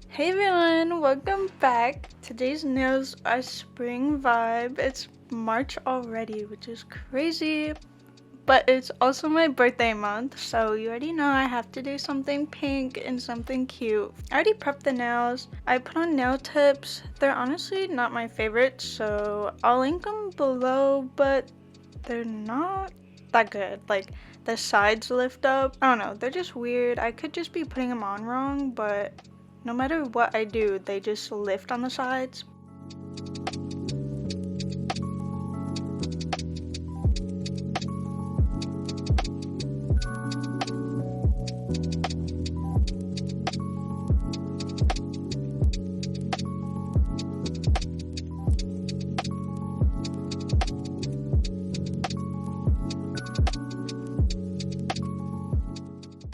Hey everyone, welcome back. Today's nails are spring vibe. It's March already, which is crazy, but it's also my birthday month, so you already know I have to do something pink and something cute. I already prepped the nails. I put on nail tips. They're honestly not my favorite, so I'll link them below, but they're not that good. Like, the sides lift up. I don't know, they're just weird. I could just be putting them on wrong, but no matter what I do, they just lift on the sides.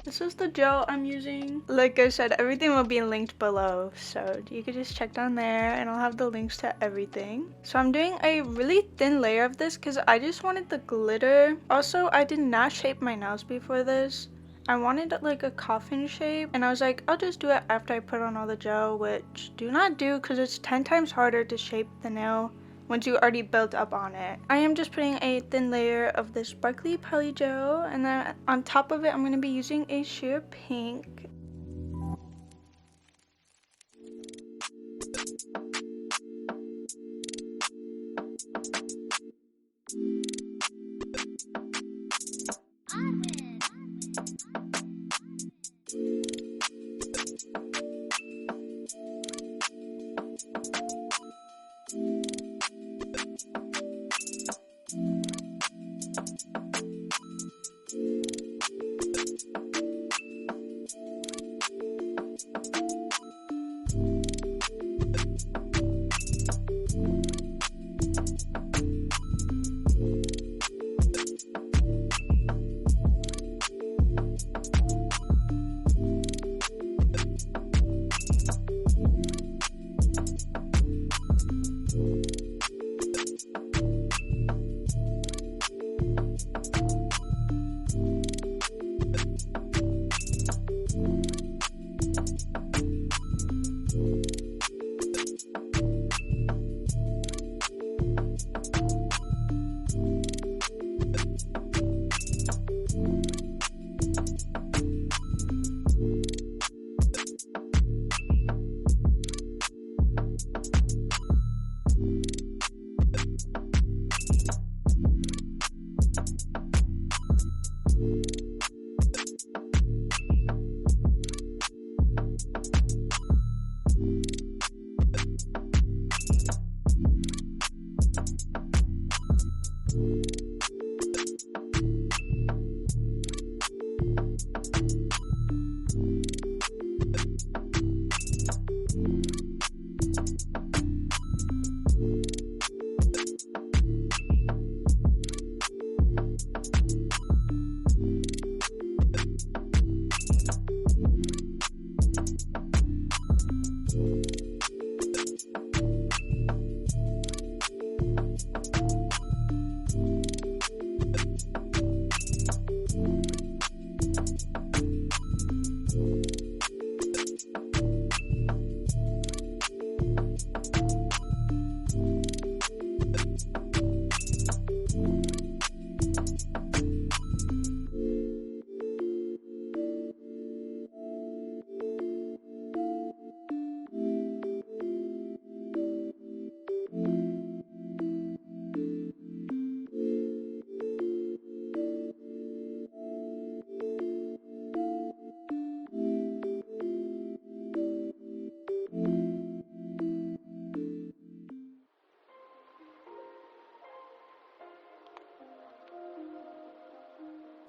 This is the gel I'm using. Like I said, everything will be linked below, so you could just check down there and I'll have the links to everything. So I'm doing a really thin layer of this because I just wanted the glitter. Also, I did not shape my nails before this. I wanted like a coffin shape, and I was like, I'll just do it after I put on all the gel, which do not do because it's 10 times harder to shape the nail once you already built up on it. I am just putting a thin layer of this sparkly polygel, and then on top of it I'm going to be using a sheer pink.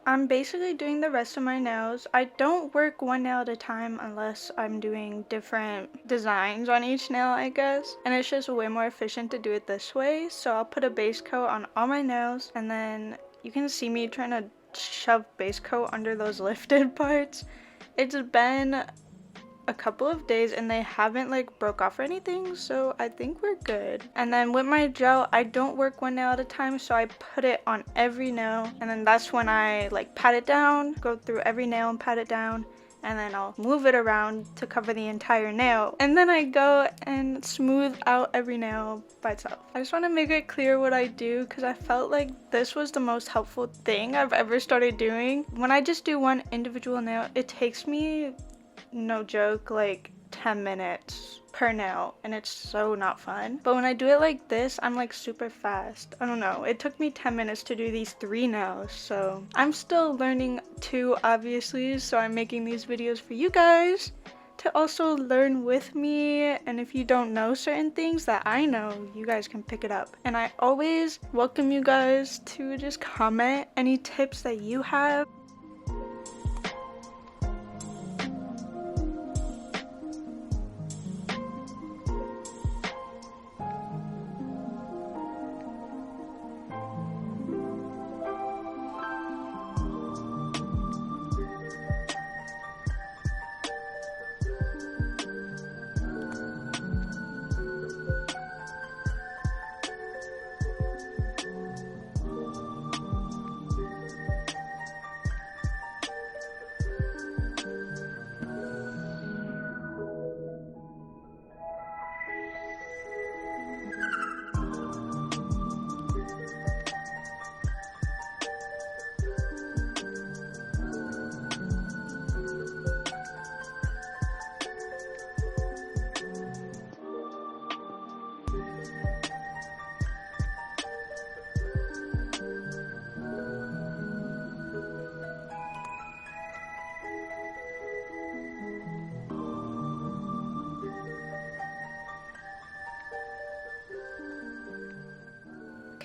I'm basically doing the rest of my nails. I don't work one nail at a time unless I'm doing different designs on each nail, I guess. And it's just way more efficient to do it this way. So I'll put a base coat on all my nails, and then you can see me trying to shove base coat under those lifted parts. It's been a couple of days and they haven't like broke off or anything, so I think we're good. And then with my gel, I don't work one nail at a time, so I put it on every nail, and then that's when I like pat it down, go through every nail and pat it down, and then I'll move it around to cover the entire nail. And then I go and smooth out every nail by itself. I just want to make it clear what I do because I felt like this was the most helpful thing I've ever started doing. When I just do one individual nail, it takes me, no joke, like 10 minutes per nail, and it's so not fun. But when I do it like this, I'm like super fast. I don't know, it took me 10 minutes to do these 3 nails, so I'm still learning too, obviously, so I'm making these videos for you guys to also learn with me. And if you don't know certain things that I know, you guys can pick it up. And I always welcome you guys to just comment any tips that you have.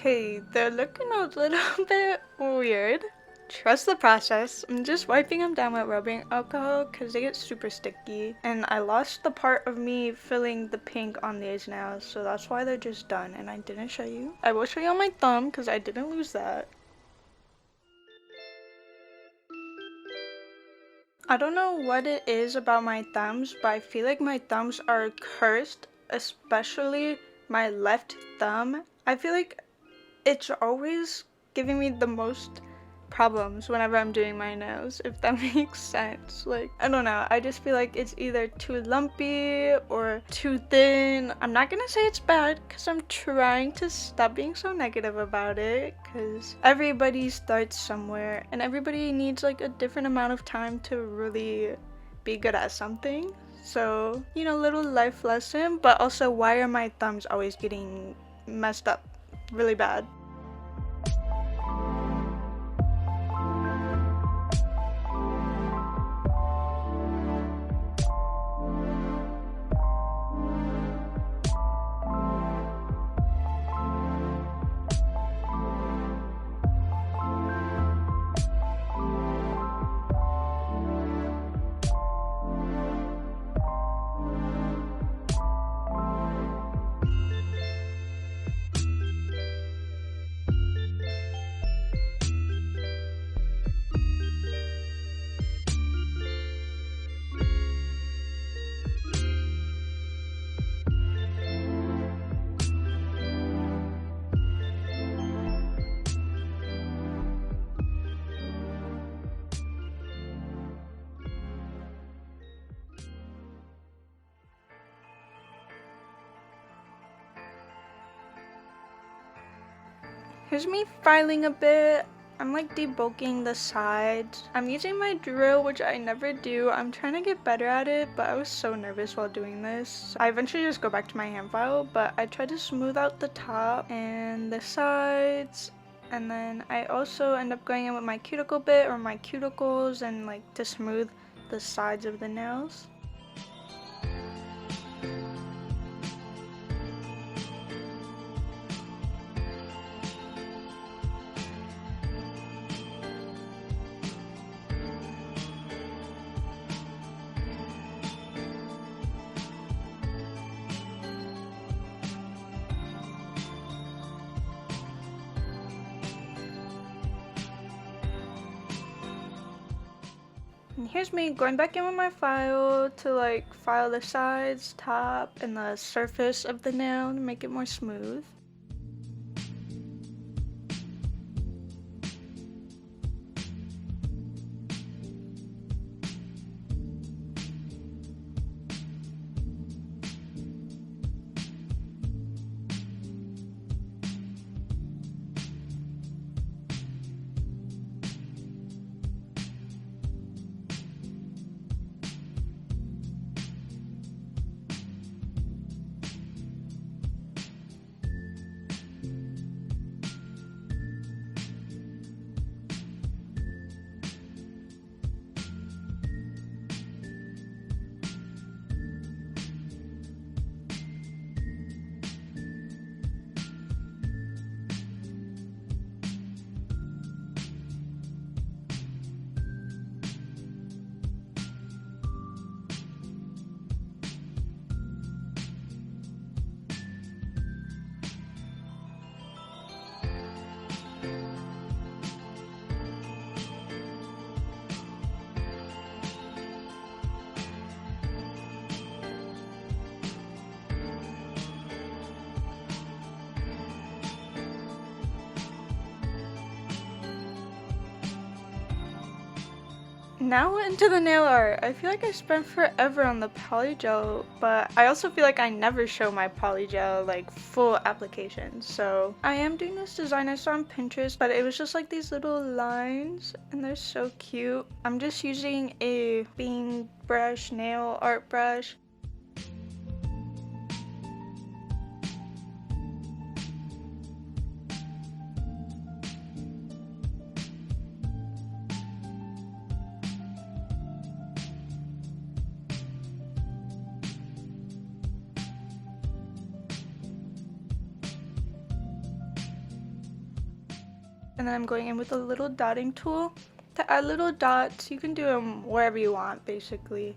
Okay, they're looking a little bit weird. Trust the process. I'm just wiping them down with rubbing alcohol because they get super sticky. And I lost the part of me filling the pink on these nails, so that's why they're just done and I didn't show you. I will show you on my thumb because I didn't lose that. I don't know what it is about my thumbs, but I feel like my thumbs are cursed, especially my left thumb. I feel like it's always giving me the most problems whenever I'm doing my nails, if that makes sense. Like, I don't know, I just feel like it's either too lumpy or too thin. I'm not gonna say it's bad because I'm trying to stop being so negative about it, because everybody starts somewhere and everybody needs like a different amount of time to really be good at something. So, you know, little life lesson. But also, why are my thumbs always getting messed up really bad? Here's me filing a bit. I'm like debulking the sides. I'm using my drill, which I never do. I'm trying to get better at it, but I was so nervous while doing this. I eventually just go back to my hand file, but I try to smooth out the top and the sides. And then I also end up going in with my cuticle bit or my cuticles and like to smooth the sides of the nails. And here's me going back in with my file to like file the sides, top, and the surface of the nail to make it more smooth. Now into the nail art. I feel like I spent forever on the polygel, but I also feel like I never show my polygel like full application. So I am doing this design I saw on Pinterest, but it was just like these little lines and they're so cute. I'm just using a bean brush, nail art brush. And then I'm going in with a little dotting tool to add little dots. You can do them wherever you want, basically.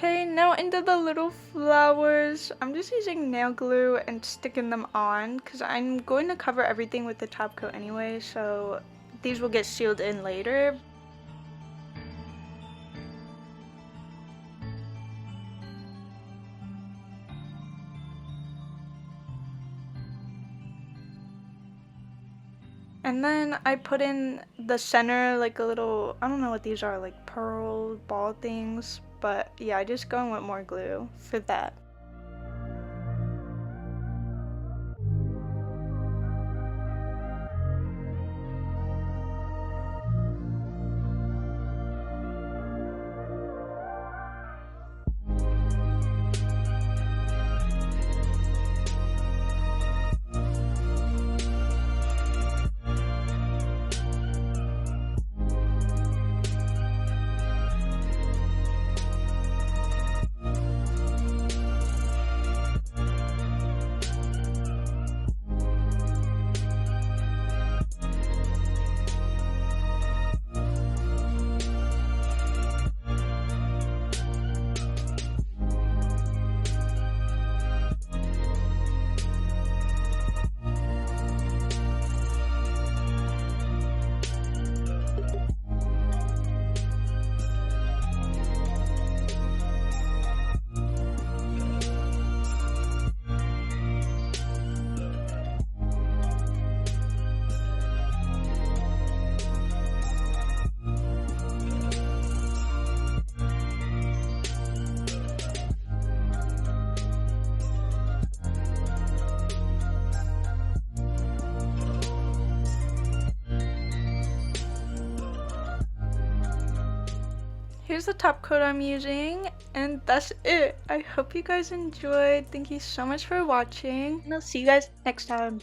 Okay, now into the little flowers. I'm just using nail glue and sticking them on because I'm going to cover everything with the top coat anyway, so these will get sealed in later. And then I put in the center like a little, I don't know what these are, like pearl ball things, but yeah, I just go in with more glue for that. Here's the top coat I'm using, and that's it. I hope you guys enjoyed. Thank you so much for watching, and I'll see you guys next time.